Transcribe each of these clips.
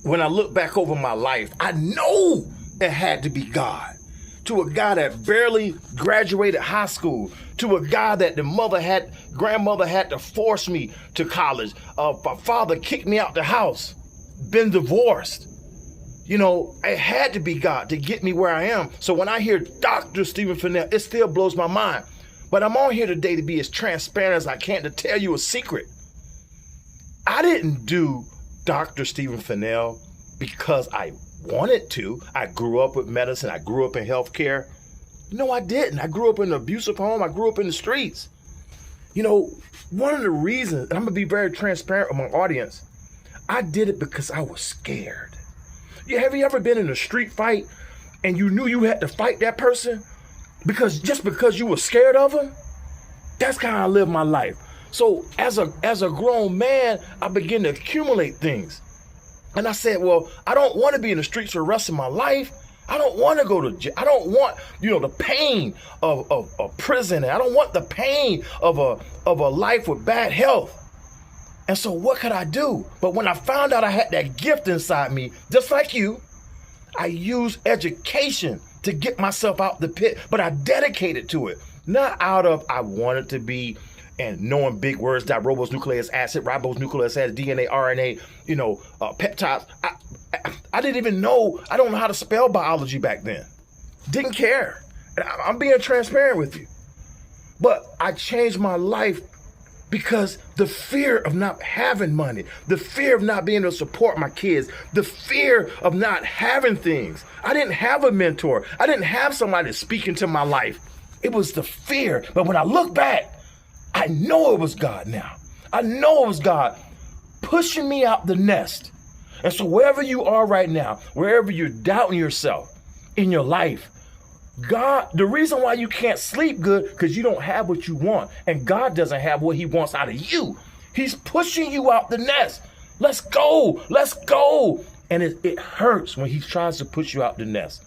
when I look back over my life, I know it had to be God. To a guy that barely graduated high school, to a guy that grandmother had to force me to college. My father kicked me out the house, been divorced. You know, it had to be God to get me where I am. So when I hear Dr. Stephen Fennell, it still blows my mind. But I'm on here today to be as transparent as I can, to tell you a secret. I didn't do Dr. Stephen Fennell because I wanted to. I grew up with medicine. I grew up in healthcare. No, I didn't. I grew up in an abusive home. I grew up in the streets. You know, one of the reasons, and I'm going to be very transparent with my audience, I did it because I was scared. Have you ever been in a street fight and you knew you had to fight that person because you were scared of them? That's kind of how I live my life. So as a grown man, I began to accumulate things. And I said, well, I don't want to be in the streets for the rest of my life. I don't want to go to jail. I don't want, the pain of prison. I don't want the pain of a life with bad health. And so what could I do? But when I found out I had that gift inside me, just like you, I used education to get myself out the pit, but I dedicated to it. Not out of I wanted to be and knowing big words like ribose nucleic acid, ribose nucleic acid, DNA, RNA, peptides. I didn't even know. I don't know how to spell biology back then. Didn't care. And I'm being transparent with you. But I changed my life because the fear of not having money, the fear of not being able to support my kids, the fear of not having things. I didn't have a mentor. I didn't have somebody to speak into my life. It was the fear. But when I look back, I know it was God now. I know it was God pushing me out the nest. And so wherever you are right now, wherever you're doubting yourself in your life, God, the reason why you can't sleep good, because you don't have what you want. And God doesn't have what he wants out of you. He's pushing you out the nest. Let's go. Let's go. And it hurts when he tries to push you out the nest.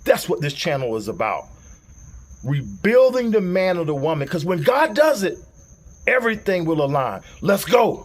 That's what this channel is about. Rebuilding the man or the woman. Because when God does it, everything will align. Let's go.